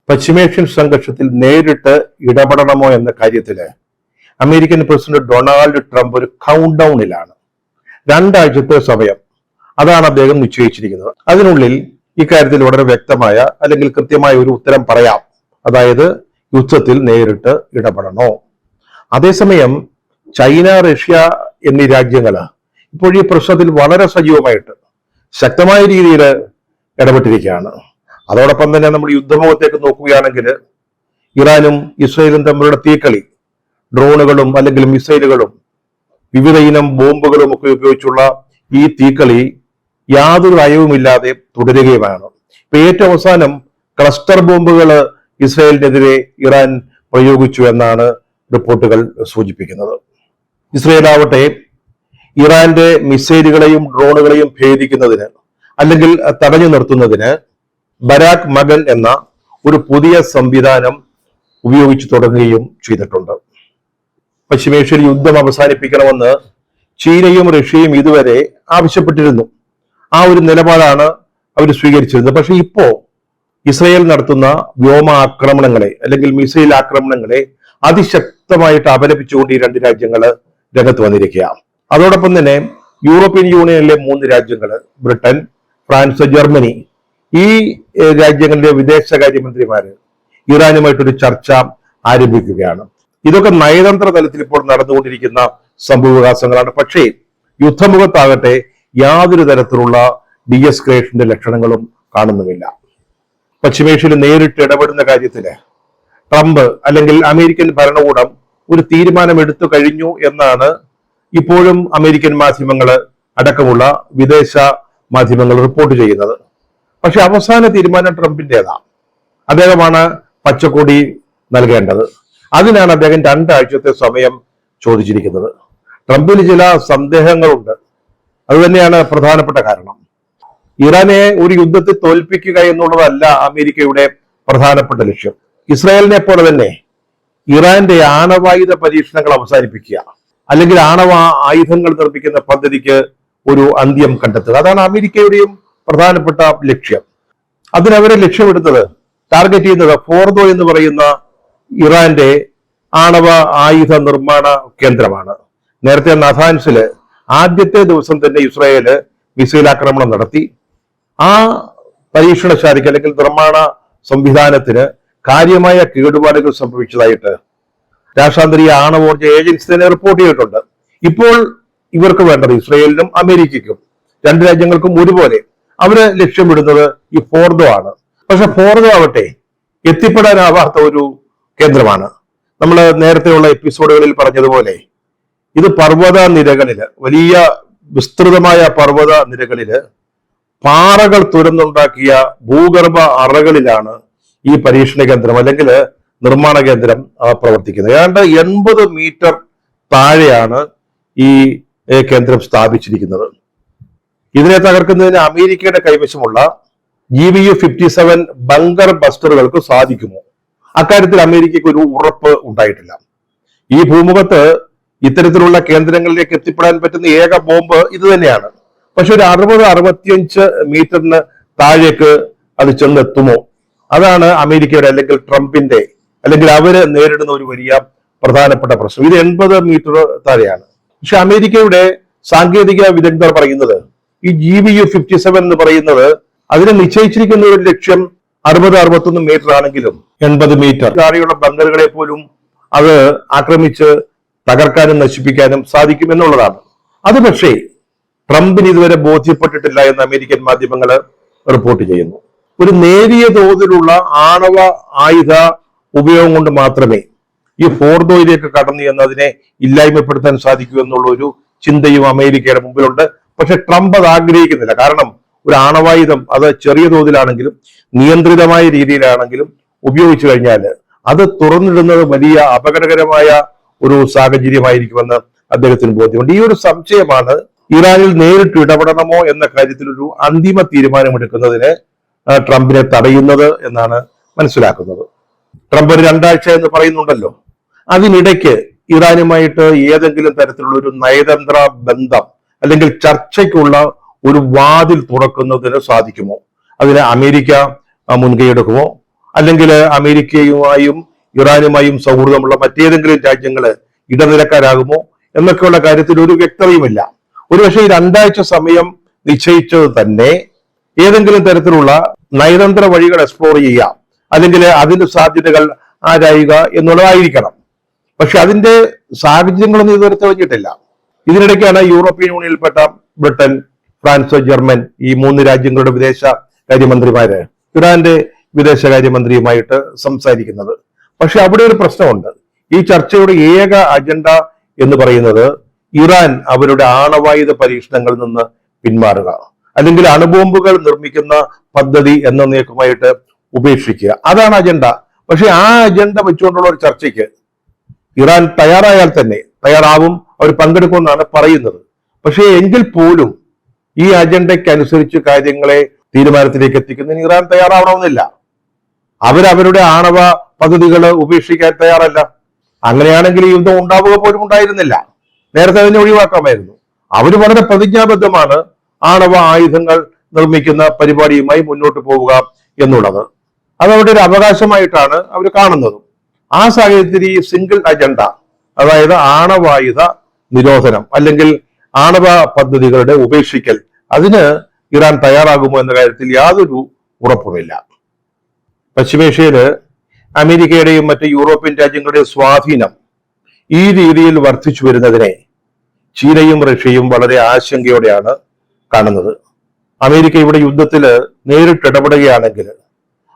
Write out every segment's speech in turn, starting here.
പശ്ചിമേഷ്യൻ സംഘർഷത്തിൽ നേരിട്ട് ഇടപെടണമോ എന്ന കാര്യത്തില് അമേരിക്കൻ പ്രസിഡന്റ് ഡൊണാൾഡ് ട്രംപ് ഒരു കൗണ്ട് ഡൗണിലാണ്. 2 ആഴ്ചത്തെ സമയം അതാണ് അദ്ദേഹം നിശ്ചയിച്ചിരിക്കുന്നത്. അതിനുള്ളിൽ ഇക്കാര്യത്തിൽ വളരെ വ്യക്തമായ അല്ലെങ്കിൽ കൃത്യമായ ഒരു ഉത്തരം പറയാം. അതായത് യുദ്ധത്തിൽ നേരിട്ട് ഇടപെടണോ. അതേസമയം ചൈന, റഷ്യ എന്നീ രാജ്യങ്ങള് ഇപ്പോൾ ഈ പ്രശ്നത്തിൽ വളരെ സജീവമായിട്ട് ശക്തമായ രീതിയിൽ ഇടപെട്ടിരിക്കുകയാണ്. അതോടൊപ്പം തന്നെ നമ്മൾ യുദ്ധമുഖത്തേക്ക് നോക്കുകയാണെങ്കിൽ ഇറാനും ഇസ്രയേലും തമ്മിലുള്ള തീക്കളി, ഡ്രോണുകളും അല്ലെങ്കിൽ മിസൈലുകളും വിവിധ ഇനം ബോംബുകളും ഒക്കെ ഉപയോഗിച്ചുള്ള ഈ തീക്കളി യാതൊരു അയവുമില്ലാതെ തുടരുകയുമാണ്. ഇപ്പൊ ഏറ്റവും അവസാനം ക്ലസ്റ്റർ ബോംബുകൾ ഇസ്രയേലിനെതിരെ ഇറാൻ പ്രയോഗിച്ചു എന്നാണ് റിപ്പോർട്ടുകൾ സൂചിപ്പിക്കുന്നത്. ഇസ്രയേൽ ആവട്ടെ ഇറാന്റെ മിസൈലുകളെയും ഡ്രോണുകളെയും ഭേദിക്കുന്നതിന് അല്ലെങ്കിൽ തടഞ്ഞു നിർത്തുന്നതിന് ബരാക് മഗൻ എന്ന ഒരു പുതിയ സംവിധാനം ഉപയോഗിച്ചു തുടങ്ങുകയും ചെയ്തിട്ടുണ്ട്. പശ്ചിമേഷ്യയിൽ യുദ്ധം അവസാനിപ്പിക്കണമെന്ന് ചീനയും റഷ്യയും ഇതുവരെ ആവശ്യപ്പെട്ടിരുന്നു. ആ ഒരു നിലപാടാണ് അവർ സ്വീകരിച്ചിരുന്നത്. പക്ഷെ ഇപ്പോ ഇസ്രയേൽ നടത്തുന്ന വ്യോമ ആക്രമണങ്ങളെ അല്ലെങ്കിൽ മിസൈൽ ആക്രമണങ്ങളെ അതിശക്തമായിട്ട് അപലപിച്ചുകൊണ്ട് ഈ 2 രാജ്യങ്ങൾ രംഗത്ത് വന്നിരിക്കുകയാണ്. അതോടൊപ്പം തന്നെ യൂറോപ്യൻ യൂണിയനിലെ 3 രാജ്യങ്ങൾ ബ്രിട്ടൻ, ഫ്രാൻസ്, ജർമ്മനി, ഈ രാജ്യങ്ങളിലെ വിദേശകാര്യമന്ത്രിമാര് ഇറാനുമായിട്ടൊരു ചർച്ച ആരംഭിക്കുകയാണ്. ഇതൊക്കെ നയതന്ത്ര തലത്തിൽ ഇപ്പോൾ നടന്നുകൊണ്ടിരിക്കുന്ന സംഭവവികാസങ്ങളാണ്. പക്ഷേ യുദ്ധമുഖത്താകട്ടെ യാതൊരു തരത്തിലുള്ള ഡീഎസ്കലേഷന്റെ ലക്ഷണങ്ങളും കാണുന്നുമില്ല. പശ്ചിമേഷ്യയിൽ നേരിട്ട് ഇടപെടുന്ന കാര്യത്തില് ട്രംപ് അല്ലെങ്കിൽ അമേരിക്കൻ ഭരണകൂടം ഒരു തീരുമാനം എടുത്തു കഴിഞ്ഞു എന്നാണ് ഇപ്പോഴും അമേരിക്കൻ മാധ്യമങ്ങൾ അടക്കമുള്ള വിദേശ മാധ്യമങ്ങൾ റിപ്പോർട്ട് ചെയ്യുന്നത്. പക്ഷെ അവസാന തീരുമാനം ട്രംപിൻ്റെതാണ്. അദ്ദേഹമാണ് പച്ചക്കൊടി നൽകേണ്ടത്. അതിനാണ് അദ്ദേഹം 2 ആഴ്ചത്തെ സമയം ചോദിച്ചിരിക്കുന്നത്. ട്രംപിന് ചില സന്ദേഹങ്ങളുണ്ട്. അതുതന്നെയാണ് പ്രധാനപ്പെട്ട കാരണം. ഇറാനെ ഒരു യുദ്ധത്തിൽ തോൽപ്പിക്കുക എന്നുള്ളതല്ല അമേരിക്കയുടെ പ്രധാനപ്പെട്ട ലക്ഷ്യം. ഇസ്രായേലിനെ പോലെ തന്നെ ഇറാന്റെ ആണവായുധ പരീക്ഷണങ്ങൾ അവസാനിപ്പിക്കുക, അല്ലെങ്കിൽ ആണവ ആയുധങ്ങൾ നിർമ്മിക്കുന്ന പദ്ധതിക്ക് ഒരു അന്ത്യം കണ്ടെത്തുക. അതാണ് അമേരിക്കയുടെയും പ്രധാനപ്പെട്ട ലക്ഷ്യം. അതിനവരെ ലക്ഷ്യമിടുന്നത്, ടാർഗറ്റ് ചെയ്യുന്നത് ഫോർദോ എന്ന് പറയുന്ന ഇറാന്റെ ആണവ ആയുധ നിർമ്മാണ കേന്ദ്രമാണ്. നേരത്തെ നഥാൻസില് ആദ്യത്തെ ദിവസം തന്നെ ഇസ്രായേല് മിസൈൽ ആക്രമണം നടത്തി. ആ പരീക്ഷണശാലയ്ക്ക് അല്ലെങ്കിൽ നിർമ്മാണ സംവിധാനത്തിന് കാര്യമായ കേടുപാടുകൾ സംഭവിച്ചതായിട്ട് രാഷ്ട്രാന്തരീയ ആണവോർജ ഏജൻസി തന്നെ റിപ്പോർട്ട് ചെയ്തിട്ടുണ്ട്. ഇപ്പോൾ ഇവർക്ക് വേണ്ടത്, ഇസ്രയേലിനും അമേരിക്കയ്ക്കും 2 രാജ്യങ്ങൾക്കും ഒരുപോലെ അവര് ലക്ഷ്യമിടുന്നത് ഈ ഫോർദോ ആണ്. പക്ഷെ ഫോർദോ ആവട്ടെ എത്തിപ്പെടാനാവാത്ത ഒരു കേന്ദ്രമാണ്. നമ്മൾ നേരത്തെയുള്ള എപ്പിസോഡുകളിൽ പറഞ്ഞതുപോലെ ഇത് പർവ്വത നിരകളില്, വലിയ വിസ്തൃതമായ പർവ്വത നിരകളില് പാറകൾ തുരന്നുണ്ടാക്കിയ ഭൂഗർഭ അറകളിലാണ് ഈ പരീക്ഷണ കേന്ദ്രം അല്ലെങ്കിൽ നിർമ്മാണ കേന്ദ്രം പ്രവർത്തിക്കുന്നത്. ഏതാണ്ട് 80 മീറ്റർ താഴെയാണ് ഈ കേന്ദ്രം സ്ഥാപിച്ചിരിക്കുന്നത്. ഇതിനെ തകർക്കുന്നതിന് അമേരിക്കയുടെ കൈവശമുള്ള GBU-57 ബങ്കർ ബസ്റ്ററുകൾക്ക് സാധിക്കുമോ? അക്കാര്യത്തിൽ അമേരിക്കയ്ക്ക് ഒരു ഉറപ്പ് ഉണ്ടായിട്ടില്ല. ഈ ഭൂമുഖത്ത് ഇത്തരത്തിലുള്ള കേന്ദ്രങ്ങളിലേക്ക് എത്തിപ്പെടാൻ പറ്റുന്ന ഏക ബോംബ് ഇത് തന്നെയാണ്. പക്ഷെ ഒരു 60-65 മീറ്ററിന് താഴേക്ക് അത് ചെന്നെത്തുമോ? അതാണ് അമേരിക്കയുടെ അല്ലെങ്കിൽ ട്രംപിന്റെ അല്ലെങ്കിൽ അവര് നേരിടുന്ന ഒരു വലിയ പ്രധാനപ്പെട്ട പ്രശ്നം. ഇത് 80 മീറ്റർ താഴെയാണ്. പക്ഷെ അമേരിക്കയുടെ സാങ്കേതിക വിദഗ്ധർ പറയുന്നത് ഈ GBU-57 എന്ന് പറയുന്നത് അതിനെ നിശ്ചയിച്ചിരിക്കുന്ന ഒരു ലക്ഷ്യം 60-61 മീറ്റർ ആണെങ്കിലും 80 മീറ്റർ താഴെയുള്ള ബങ്കറുകളെ പോലും അത് ആക്രമിച്ച് തകർക്കാനും നശിപ്പിക്കാനും സാധിക്കും എന്നുള്ളതാണ്. അത് പക്ഷേ ട്രംപിന് ഇതുവരെ ബോധ്യപ്പെട്ടിട്ടില്ല എന്ന് അമേരിക്കൻ മാധ്യമങ്ങൾ റിപ്പോർട്ട് ചെയ്യുന്നു. ഒരു നേരിയ തോതിലുള്ള ആണവ ആയുധ ഉപയോഗം കൊണ്ട് മാത്രമേ ഈ ഫോർദോയിലേക്ക് കടന്നു എന്നതിനെ ഇല്ലായ്മപ്പെടുത്താൻ സാധിക്കൂ എന്നുള്ള ഒരു ചിന്തയും അമേരിക്കയുടെ മുമ്പിലുണ്ട്. പക്ഷെ ട്രംപ് അത് ആഗ്രഹിക്കുന്നില്ല. കാരണം ഒരു ആണവായുധം അത് ചെറിയ തോതിലാണെങ്കിലും നിയന്ത്രിതമായ രീതിയിലാണെങ്കിലും ഉപയോഗിച്ചു കഴിഞ്ഞാൽ അത് തുറന്നിടുന്നത് വലിയ അപകടകരമായ ഒരു സാഹചര്യമായിരിക്കുമെന്ന് അദ്ദേഹത്തിന് ബോധ്യമുണ്ട്. ഈ ഒരു സംശയമാണ് ഇറാനിൽ നേരിട്ട് ഇടപെടണമോ എന്ന കാര്യത്തിൽ ഒരു അന്തിമ തീരുമാനമെടുക്കുന്നതിന് ട്രംപിനെ തടയുന്നത് എന്നാണ് മനസ്സിലാക്കുന്നത്. ട്രംപ് ഒരു 2 ആഴ്ച എന്ന് പറയുന്നുണ്ടല്ലോ. അതിനിടയ്ക്ക് ഇറാനുമായിട്ട് ഏതെങ്കിലും തരത്തിലുള്ള ഒരു നയതന്ത്ര ബന്ധം അല്ലെങ്കിൽ ചർച്ചയ്ക്കുള്ള ഒരു വാതിൽ തുറക്കുന്നതിന് സാധിക്കുമോ? അതിന് അമേരിക്ക മുൻകൈയെടുക്കുമോ? അല്ലെങ്കിൽ അമേരിക്കയുമായും ഇറാനുമായും സൗഹൃദമുള്ള മറ്റേതെങ്കിലും രാജ്യങ്ങൾ ഇടനിലക്കാരാകുമോ എന്നൊക്കെയുള്ള കാര്യത്തിൽ ഒരു വ്യക്തതയുമില്ല. ഒരുപക്ഷെ ഈ 2 ആഴ്ച സമയം നിശ്ചയിച്ചത് തന്നെ ഏതെങ്കിലും തരത്തിലുള്ള നയതന്ത്ര വഴികൾ എക്സ്പ്ലോർ ചെയ്യുക, അല്ലെങ്കിൽ അതിന്റെ സാധ്യതകൾ ആരായുക എന്നുള്ളതായിരിക്കണം. പക്ഷെ അതിന്റെ സാഹചര്യങ്ങളൊന്നും ഇതുവരെ തെളിഞ്ഞിട്ടില്ല. ഇതിനിടയ്ക്കാണ് യൂറോപ്യൻ യൂണിയനിൽപ്പെട്ട ബ്രിട്ടൻ, ഫ്രാൻസ്, ജർമ്മൻ ഈ 3 രാജ്യങ്ങളുടെ വിദേശകാര്യമന്ത്രിമാര് ഇറാന്റെ വിദേശകാര്യമന്ത്രിയുമായിട്ട് സംസാരിക്കുന്നത്. പക്ഷെ അവിടെ ഒരു പ്രശ്നമുണ്ട്. ഈ ചർച്ചയുടെ ഏക അജണ്ട എന്ന് പറയുന്നത് ഇറാൻ അവരുടെ ആണവായുധ പരീക്ഷണങ്ങളിൽ നിന്ന് പിന്മാറുക, അല്ലെങ്കിൽ അണുബോംബുകൾ നിർമ്മിക്കുന്ന പദ്ധതി എന്നേക്കുമായിട്ട് ഉപേക്ഷിക്കുക. അതാണ് അജണ്ട. പക്ഷെ ആ അജണ്ട വെച്ചുകൊണ്ടുള്ള ഒരു ചർച്ചയ്ക്ക് ഇറാൻ തയ്യാറായാൽ തന്നെ തയ്യാറാവും, അവർ പങ്കെടുക്കുമെന്നാണ് പറയുന്നത്. പക്ഷേ എങ്കിൽ പോലും ഈ അജണ്ടയ്ക്ക് അനുസരിച്ച് കാര്യങ്ങളെ തീരുമാനത്തിലേക്ക് എത്തിക്കുന്നതിന് ഇറാൻ തയ്യാറാവണമെന്നില്ല. അവരവരുടെ ആണവ പദ്ധതികൾ ഉപേക്ഷിക്കാൻ തയ്യാറല്ല. അങ്ങനെയാണെങ്കിൽ ഈ യുദ്ധം ഉണ്ടാവുക പോലും ഉണ്ടായിരുന്നില്ല, നേരത്തെ അതിനെ ഒഴിവാക്കാമായിരുന്നു. അവർ വളരെ പ്രതിജ്ഞാബദ്ധമാണ് ആണവ ആയുധങ്ങൾ നിർമ്മിക്കുന്ന പരിപാടിയുമായി മുന്നോട്ട് പോവുക എന്നുള്ളത്. അത് അവരുടെ ഒരു അവകാശമായിട്ടാണ് അവർ കാണുന്നത്. ആ സാഹചര്യത്തിൽ ഈ സിംഗിൾ അജണ്ട, അതായത് ആണവായുധ നിരോധനം അല്ലെങ്കിൽ ആണവ പദ്ധതികളുടെ ഉപേക്ഷിക്കൽ, അതിന് ഇറാൻ തയ്യാറാകുമോ എന്ന കാര്യത്തിൽ യാതൊരു ഉറപ്പുമില്ല. പശ്ചിമേഷ്യയില് അമേരിക്കയുടെയും മറ്റ് യൂറോപ്യൻ രാജ്യങ്ങളുടെയും സ്വാധീനം ഈ രീതിയിൽ വർദ്ധിച്ചു വരുന്നതിനെ ചീനയും റഷ്യയും വളരെ ആശങ്കയോടെയാണ് കാണുന്നത്. അമേരിക്ക ഇവിടെ യുദ്ധത്തിൽ നേരിട്ട് ഇടപെടുകയാണെങ്കിൽ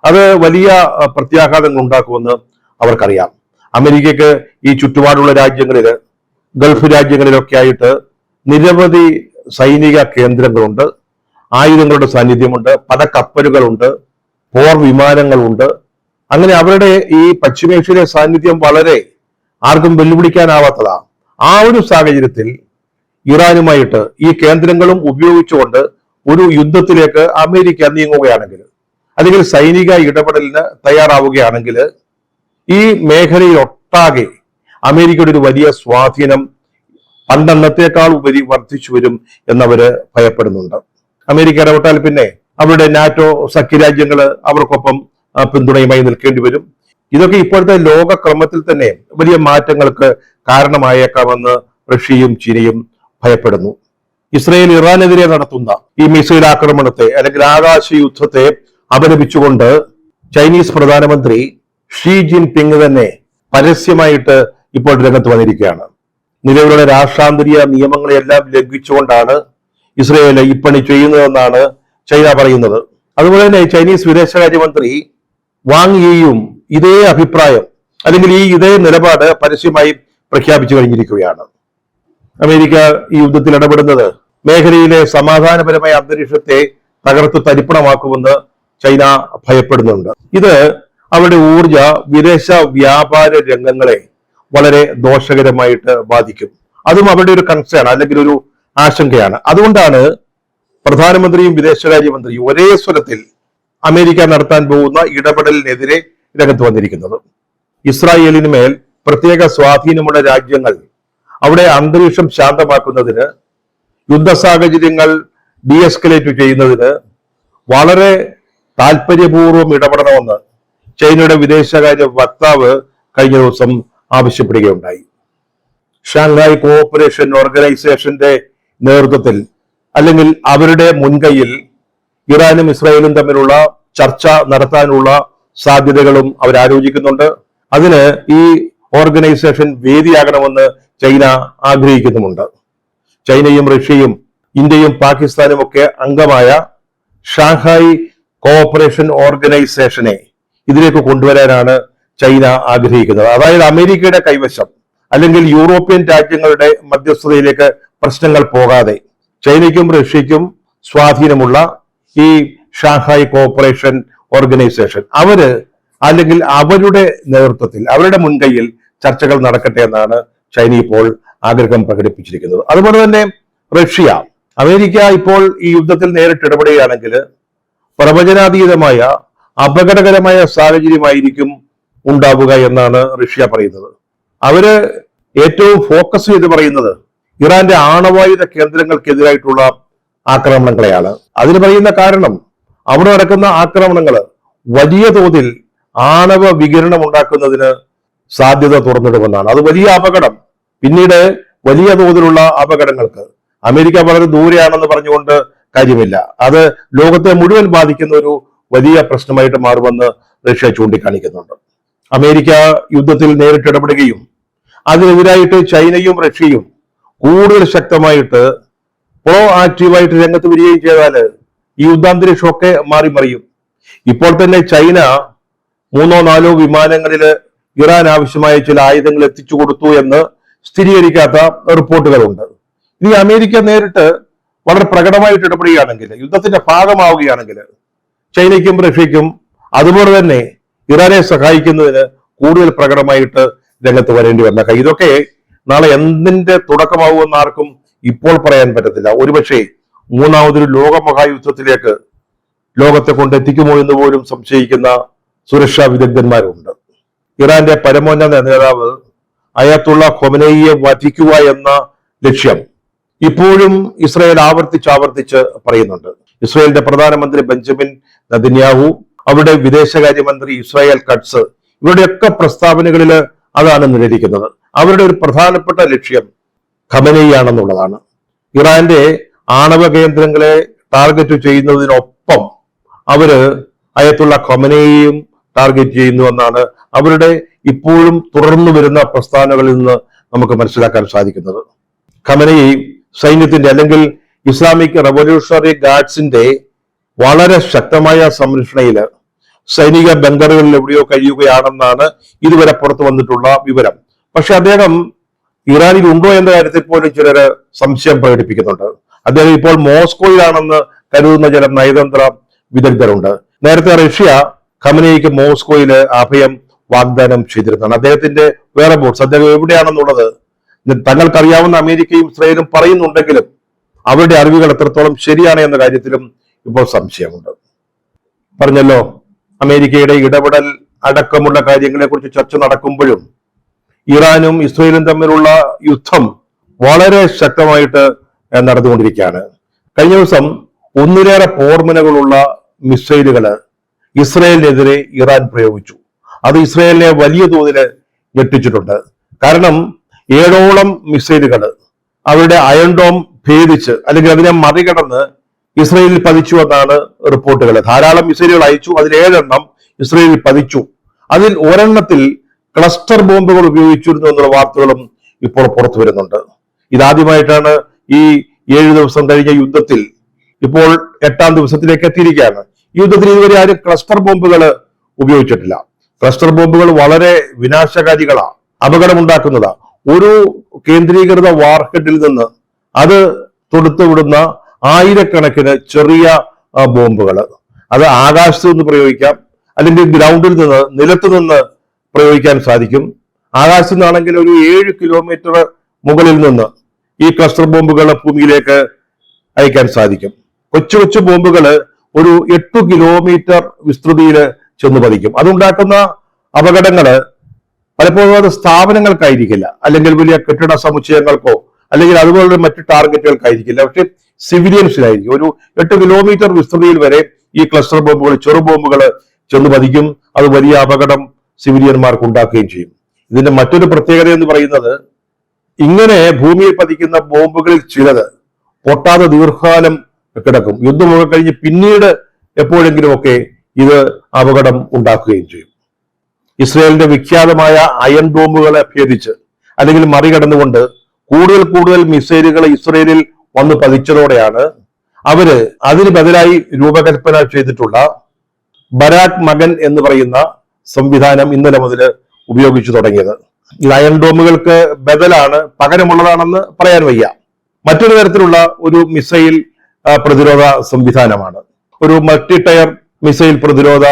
അത് വലിയ പ്രത്യാഘാതങ്ങൾ ഉണ്ടാക്കുമെന്ന് അവർക്കറിയാം. അമേരിക്കക്ക് ഈ ചുറ്റുപാടുള്ള രാജ്യങ്ങളില്, ഗൾഫ് രാജ്യങ്ങളിലൊക്കെ ആയിട്ട് നിരവധി സൈനിക കേന്ദ്രങ്ങളുണ്ട്, ആയുധങ്ങളുടെ സാന്നിധ്യമുണ്ട്, പല കപ്പലുകളുണ്ട്, പോർ വിമാനങ്ങളുണ്ട്. അങ്ങനെ അവരുടെ ഈ പശ്ചിമേഷ്യയിലെ സാന്നിധ്യം വളരെ ആർക്കും വെല്ലുവിളിക്കാനാവാത്തതാണ്. ആ ഒരു സാഹചര്യത്തിൽ ഇറാനുമായിട്ട് ഈ കേന്ദ്രങ്ങളും ഉപയോഗിച്ചുകൊണ്ട് ഒരു യുദ്ധത്തിലേക്ക് അമേരിക്ക നീങ്ങുകയാണെങ്കിൽ, അല്ലെങ്കിൽ സൈനിക ഇടപെടലിന് തയ്യാറാവുകയാണെങ്കിൽ ഈ മേഖലയിൽ ഒട്ടാകെ അമേരിക്കയുടെ ഒരു വലിയ സ്വാധീനം പണ്ടെന്നത്തേക്കാൾ ഉപരി വർദ്ധിച്ചു വരും എന്നവര് ഭയപ്പെടുന്നുണ്ട്. അമേരിക്ക ഇടപെട്ടാൽ പിന്നെ അവരുടെ നാറ്റോ സഖ്യരാജ്യങ്ങൾ അവർക്കൊപ്പം പിന്തുണയുമായി നിൽക്കേണ്ടി വരും. ഇതൊക്കെ ഇപ്പോഴത്തെ ലോകക്രമത്തിൽ തന്നെ വലിയ മാറ്റങ്ങൾക്ക് കാരണമായേക്കാമെന്ന് റഷ്യയും ചീനയും ഭയപ്പെടുന്നു. ഇസ്രയേൽ ഇറാനെതിരെ നടത്തുന്ന ഈ മിസൈൽ ആക്രമണത്തെ അല്ലെങ്കിൽ ആകാശ യുദ്ധത്തെ അപലപിച്ചുകൊണ്ട് ചൈനീസ് പ്രധാനമന്ത്രി ഷീ ജിൻപിങ് തന്നെ പരസ്യമായിട്ട് ഇപ്പോൾ രംഗത്ത് വന്നിരിക്കുകയാണ്. നിലവിലുള്ള രാഷ്ട്രാന്തരീയ നിയമങ്ങളെല്ലാം ലംഘിച്ചുകൊണ്ടാണ് ഇസ്രയേൽ ഈ പണി ചെയ്യുന്നതെന്നാണ് ചൈന പറയുന്നത്. അതുപോലെ തന്നെ ചൈനീസ് വിദേശകാര്യമന്ത്രി വാങ് യിയും ഇതേ അഭിപ്രായം അല്ലെങ്കിൽ ഇതേ നിലപാട് പരസ്യമായി പ്രഖ്യാപിച്ചു കഴിഞ്ഞിരിക്കുകയാണ്. അമേരിക്ക ഈ യുദ്ധത്തിൽ ഇടപെടുന്നത് മേഖലയിലെ സമാധാനപരമായ അന്തരീക്ഷത്തെ തകർത്ത് തരിപ്പണമാക്കുമെന്ന് ചൈന ഭയപ്പെടുന്നുണ്ട്. ഇത് അവരുടെ ഊർജ വിദേശ വ്യാപാര രംഗങ്ങളെ വളരെ ദോഷകരമായിട്ട് ബാധിക്കും. അതും അവരുടെ ഒരു കൺസേൺ അല്ലെങ്കിൽ ഒരു ആശങ്കയാണ്. അതുകൊണ്ടാണ് പ്രധാനമന്ത്രിയും വിദേശകാര്യമന്ത്രിയും ഒരേ സ്വരത്തിൽ അമേരിക്ക നടത്താൻ പോകുന്ന ഇടപെടലിനെതിരെ രംഗത്ത് വന്നിരിക്കുന്നത്. ഇസ്രായേലിന് മേൽ പ്രത്യേക സ്വാധീനമുള്ള രാജ്യങ്ങൾ അവിടെ അന്തരീക്ഷം ശാന്തമാക്കുന്നതിന്, യുദ്ധ സാഹചര്യങ്ങൾ ഡീഎസ്കലേറ്റ് ചെയ്യുന്നതിന് വളരെ താല്പര്യപൂർവ്വം ഇടപെടണമെന്ന് ചൈനയുടെ വിദേശകാര്യ വക്താവ് കഴിഞ്ഞ ദിവസം ആവശ്യപ്പെടുകയുണ്ടായി. ഷാങ്ഹായ് കോഓപ്പറേഷൻ ഓർഗനൈസേഷന്റെ നേതൃത്വത്തിൽ അല്ലെങ്കിൽ അവരുടെ മുൻകൈയിൽ ഇറാനും ഇസ്രായേലും തമ്മിലുള്ള ചർച്ച നടത്താനുള്ള സാധ്യതകളും അവരാലോചിക്കുന്നുണ്ട്. അതിന് ഈ ഓർഗനൈസേഷൻ വേദിയാകണമെന്ന് ചൈന ആഗ്രഹിക്കുന്നുമുണ്ട്. ചൈനയും റഷ്യയും ഇന്ത്യയും പാകിസ്ഥാനും ഒക്കെ അംഗമായ ഷാങ്ഹായ് കോഓപ്പറേഷൻ ഓർഗനൈസേഷനെ ഇതിലേക്ക് കൊണ്ടുവരാനാണ് ചൈന ആഗ്രഹിക്കുന്നത്. അതായത് അമേരിക്കയുടെ കൈവശം അല്ലെങ്കിൽ യൂറോപ്യൻ രാജ്യങ്ങളുടെ മധ്യസ്ഥതയിലേക്ക് പ്രശ്നങ്ങൾ പോകാതെ ചൈനയ്ക്കും റഷ്യയ്ക്കും സ്വാധീനമുള്ള ഈ ഷാങ്ഹായ് കോഓപ്പറേഷൻ ഓർഗനൈസേഷൻ അവര് അല്ലെങ്കിൽ അവരുടെ നേതൃത്വത്തിൽ അവരുടെ മുൻകൈയിൽ ചർച്ചകൾ നടക്കട്ടെ എന്നാണ് ചൈന ഇപ്പോൾ ആഗ്രഹം പ്രകടിപ്പിച്ചിരിക്കുന്നത്. അതുപോലെ തന്നെ റഷ്യ, അമേരിക്ക ഇപ്പോൾ ഈ യുദ്ധത്തിൽ നേരിട്ട് ഇടപെടുകയാണെങ്കിൽ പ്രവചനാതീതമായ അപകടകരമായ സാഹചര്യമായിരിക്കും ഉണ്ടാവുക എന്നാണ് റഷ്യ പറയുന്നത്. അവര് ഏറ്റവും ഫോക്കസ് ചെയ്ത് പറയുന്നത് ഇറാന്റെ ആണവായുധ കേന്ദ്രങ്ങൾക്കെതിരായിട്ടുള്ള ആക്രമണങ്ങളെയാണ്. അതിന് പറയുന്ന കാരണം അവിടെ നടക്കുന്ന ആക്രമണങ്ങൾ വലിയ തോതിൽ ആണവ വികിരണം ഉണ്ടാക്കുന്നതിന് സാധ്യത തുറന്നിടുമെന്നാണ്. അത് വലിയ അപകടം, പിന്നീട് വലിയ തോതിലുള്ള അപകടങ്ങൾക്ക്. അമേരിക്ക വളരെ ദൂരെയാണെന്ന് പറഞ്ഞുകൊണ്ട് കാര്യമില്ല. അത് ലോകത്തെ മുഴുവൻ ബാധിക്കുന്ന ഒരു വലിയ പ്രശ്നമായിട്ട് മാറുമെന്ന് റഷ്യ ചൂണ്ടിക്കാണിക്കുന്നുണ്ട്. അമേരിക്ക യുദ്ധത്തിൽ നേരിട്ട് ഇടപെടുകയും അതിനെതിരായിട്ട് ചൈനയും റഷ്യയും കൂടുതൽ ശക്തമായിട്ട് പ്രോ ആക്റ്റീവായിട്ട് രംഗത്ത് വരികയും ചെയ്താൽ ഈ യുദ്ധാന്തരീക്ഷമൊക്കെ മാറിമറിയും. ഇപ്പോൾ തന്നെ ചൈന 3-4 വിമാനങ്ങളിൽ ഇറാൻ ആവശ്യമായ ചില ആയുധങ്ങൾ എത്തിച്ചു കൊടുത്തു എന്ന് സ്ഥിരീകരിക്കാത്ത റിപ്പോർട്ടുകളുണ്ട്. ഇനി അമേരിക്ക നേരിട്ട് വളരെ പ്രകടമായിട്ട് ഇടപെടുകയാണെങ്കിൽ, യുദ്ധത്തിന്റെ ഭാഗമാവുകയാണെങ്കിൽ, ചൈനയ്ക്കും റഷ്യയ്ക്കും അതുപോലെ തന്നെ ഇറാനെ സഹായിക്കുന്നതിന് കൂടുതൽ പ്രകടമായിട്ട് രംഗത്ത് വരേണ്ടി വന്നേക്കാം. ഇതൊക്കെ നാളെ എന്തിന്റെ തുടക്കമാവുമെന്ന് ആർക്കും ഇപ്പോൾ പറയാൻ പറ്റത്തില്ല. ഒരുപക്ഷെ മൂന്നാമതൊരു ലോകമഹായുദ്ധത്തിലേക്ക് ലോകത്തെ കൊണ്ടെത്തിക്കുമോ എന്ന് പോലും സംശയിക്കുന്ന സുരക്ഷാ വിദഗ്ധന്മാരുണ്ട്. ഇറാന്റെ പരമോന്നത നേതാവ് അയത്തുള്ള ഖൊമനേയിയെ വധിക്കുക എന്ന ലക്ഷ്യം ഇപ്പോഴും ഇസ്രായേൽ ആവർത്തിച്ച് പറയുന്നുണ്ട്. ഇസ്രായേലിന്റെ പ്രധാനമന്ത്രി ബെഞ്ചമിൻ നെതന്യാഹു, അവരുടെ വിദേശകാര്യമന്ത്രി ഇസ്രായേൽ കട്സ്, ഇവരുടെയൊക്കെ പ്രസ്താവനകളിൽ അതാണ് നിഴലിക്കുന്നത്. അവരുടെ ഒരു പ്രധാനപ്പെട്ട ലക്ഷ്യം ഖമനേയിയാണെന്നുള്ളതാണ്. ഇറാന്റെ ആണവ കേന്ദ്രങ്ങളെ ടാർഗറ്റ് ചെയ്യുന്നതിനൊപ്പം അവര് അയത്തുള്ള ഖമനേയിയും ടാർഗറ്റ് ചെയ്യുന്നു എന്നാണ് അവരുടെ ഇപ്പോഴും തുടർന്നു വരുന്ന പ്രസ്താവനകളിൽ നിന്ന് നമുക്ക് മനസ്സിലാക്കാൻ സാധിക്കുന്നത്. ഖമനേയി സൈന്യത്തിന്റെ അല്ലെങ്കിൽ ഇസ്ലാമിക് റവല്യൂഷണറി ഗാർഡ്സിന്റെ വളരെ ശക്തമായ സംരക്ഷണയില് സൈനിക ബങ്കറുകളിൽ എവിടെയോ കഴിയുകയാണെന്നാണ് ഇതുവരെ പുറത്തു വന്നിട്ടുള്ള വിവരം. പക്ഷെ അദ്ദേഹം ഇറാനിൽ ഉണ്ടോ എന്ന കാര്യത്തിൽ പോലും ചിലര് സംശയം പ്രകടിപ്പിക്കുന്നുണ്ട്. അദ്ദേഹം ഇപ്പോൾ മോസ്കോയിലാണെന്ന് കരുതുന്ന ചില നയതന്ത്ര വിദഗ്ധരുണ്ട്. നേരത്തെ റഷ്യ ഖമനേയിക്ക് മോസ്കോയില് അഭയം വാഗ്ദാനം ചെയ്തിരുന്നതാണ്. അദ്ദേഹത്തിന്റെ വേറെ ബോട്ട്സ് അദ്ദേഹം എവിടെയാണെന്നുള്ളത് തങ്ങൾക്കറിയാവുന്ന അമേരിക്കയും ഇസ്രായേലും പറയുന്നുണ്ടെങ്കിലും അവരുടെ അറിവുകൾ എത്രത്തോളം ശരിയാണ് എന്ന കാര്യത്തിലും ഇപ്പോൾ സംശയമുണ്ട്. പറഞ്ഞല്ലോ, അമേരിക്കയുടെ ഇടപെടൽ അടക്കമുള്ള കാര്യങ്ങളെ കുറിച്ച് ചർച്ച നടക്കുമ്പോഴും ഇറാനും ഇസ്രായേലും തമ്മിലുള്ള യുദ്ധം വളരെ ശക്തമായിട്ട് നടന്നുകൊണ്ടിരിക്കുകയാണ്. കഴിഞ്ഞ ദിവസം ഒന്നിലേറെ പോർമുനകളുള്ള മിസൈലുകൾ ഇസ്രായേലിനെതിരെ ഇറാൻ പ്രയോഗിച്ചു. അത് ഇസ്രായേലിനെ വലിയ തോതിൽ ഞെട്ടിച്ചിട്ടുണ്ട്. കാരണം 7ഓളം മിസൈലുകൾ അവരുടെ അയൺ ഡോം ഭേദിച്ച് അല്ലെങ്കിൽ അതിനെ മറികടന്ന് ഇസ്രായേലിൽ പതിച്ചു എന്നാണ് റിപ്പോർട്ടുകൾ. ധാരാളം മിസൈലുകൾ അയച്ചു, അതിൽ 7 എണ്ണം ഇസ്രായേലിൽ പതിച്ചു. അതിൽ ഒരെണ്ണത്തിൽ ക്ലസ്റ്റർ ബോംബുകൾ ഉപയോഗിച്ചിരുന്നു എന്നുള്ള വാർത്തകളും ഇപ്പോൾ പുറത്തു വരുന്നുണ്ട്. ഇതാദ്യമായിട്ടാണ് ഈ 7 ദിവസം കഴിഞ്ഞ യുദ്ധത്തിൽ ഇപ്പോൾ 8ാം ദിവസത്തിലേക്ക് എത്തിയിരിക്കുകയാണ്. ഈ യുദ്ധത്തിൽ ഇതുവരെ ആരും ക്ലസ്റ്റർ ബോംബുകൾ ഉപയോഗിച്ചിട്ടില്ല. ക്ലസ്റ്റർ ബോംബുകൾ വളരെ വിനാശകാരികളാ, അപകടമുണ്ടാക്കുന്നതാ. ഒരു കേന്ദ്രീകൃത വാർഹെഡിൽ നിന്ന് അത് തൊടുത്തുവിടുന്ന ആയിരക്കണക്കിന് ചെറിയ ബോംബുകൾ, അത് ആകാശത്ത് നിന്ന് പ്രയോഗിക്കാം, അല്ലെങ്കിൽ ഗ്രൗണ്ടിൽ നിന്ന്, നിലത്ത് നിന്ന് പ്രയോഗിക്കാൻ സാധിക്കും. ആകാശത്ത് നിന്നാണെങ്കിൽ ഒരു 7 കിലോമീറ്റർ മുകളിൽ നിന്ന് ഈ ക്ലസ്റ്റർ ബോംബുകൾ ഭൂമിയിലേക്ക് അയക്കാൻ സാധിക്കും. കൊച്ചു കൊച്ചു ബോംബുകൾ ഒരു 8 കിലോമീറ്റർ വിസ്തൃതിയിൽ ചെന്ന് പതിക്കും. അതുണ്ടാക്കുന്ന അപകടങ്ങള് പലപ്പോഴും അത് സ്ഥാപനങ്ങൾക്കായിരിക്കില്ല, അല്ലെങ്കിൽ വലിയ കെട്ടിട സമുച്ചയങ്ങൾക്കോ അല്ലെങ്കിൽ അതുപോലുള്ള മറ്റു ടാർഗറ്റുകൾക്കായിരിക്കില്ല, പക്ഷെ സിവിലിയൻസിലായിരിക്കും. ഒരു 8 കിലോമീറ്റർ വിസ്തൃതിയിൽ വരെ ഈ ക്ലസ്റ്റർ ബോംബുകൾ, ചെറു ബോംബുകൾ ചെന്ന് പതിക്കും. അത് വലിയ അപകടം സിവിലിയന്മാർക്ക് ഉണ്ടാക്കുകയും ചെയ്യും. ഇതിന്റെ മറ്റൊരു പ്രത്യേകത എന്ന് പറയുന്നത്, ഇങ്ങനെ ഭൂമിയിൽ പതിക്കുന്ന ബോംബുകളിൽ ചിലത് പൊട്ടാതെ ദീർഘകാലം കിടക്കും. യുദ്ധമൊക്കെ കഴിഞ്ഞ് പിന്നീട് എപ്പോഴെങ്കിലുമൊക്കെ ഇത് അപകടം ഉണ്ടാക്കുകയും ചെയ്യും. ഇസ്രായേലിന്റെ വിഖ്യാതമായ അയൺ ബോംബുകളെ ഭേദിച്ച് അല്ലെങ്കിൽ മറികടന്നുകൊണ്ട് കൂടുതൽ മിസൈലുകൾ ഇസ്രായേലിൽ വന്ന് പതിച്ചതോടെയാണ് അവര് അതിന് ബദലായി രൂപകൽപ്പന ചെയ്തിട്ടുള്ള ബരാക് മകൻ എന്ന് പറയുന്ന സംവിധാനം ഇന്നലെ മുതൽ ഉപയോഗിച്ചു തുടങ്ങിയത്. ഈ അയൺ ഡോമുകൾക്ക് ബദലാണ്, പകരമുള്ളതാണെന്ന് പറയാൻ വയ്യ. മറ്റൊരു തരത്തിലുള്ള ഒരു മിസൈൽ പ്രതിരോധ സംവിധാനമാണ്, ഒരു മൾട്ടി ടയർ മിസൈൽ പ്രതിരോധ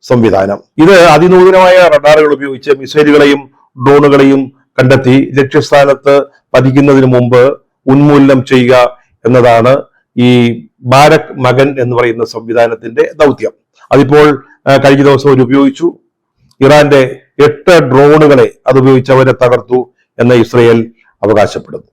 സംവിധാനം. ഇത് അതിനൂതനമായ റഡാറുകൾ ഉപയോഗിച്ച് മിസൈലുകളെയും ഡ്രോണുകളെയും കണ്ടെത്തി ലക്ഷ്യസ്ഥാനത്ത് പതിക്കുന്നതിന് മുമ്പ് ഉന്മൂലനം ചെയ്യുക എന്നതാണ് ഈ ബാരക് മകൻ എന്ന് പറയുന്ന സംവിധാനത്തിന്റെ ദൗത്യം. അതിപ്പോൾ കഴിഞ്ഞ ദിവസം അവർ ഉപയോഗിച്ചു. ഇറാന്റെ 8 ഡ്രോണുകളെ അതുപയോഗിച്ച് അവരെ തകർത്തു എന്ന് ഇസ്രായേൽ അവകാശപ്പെടുന്നു.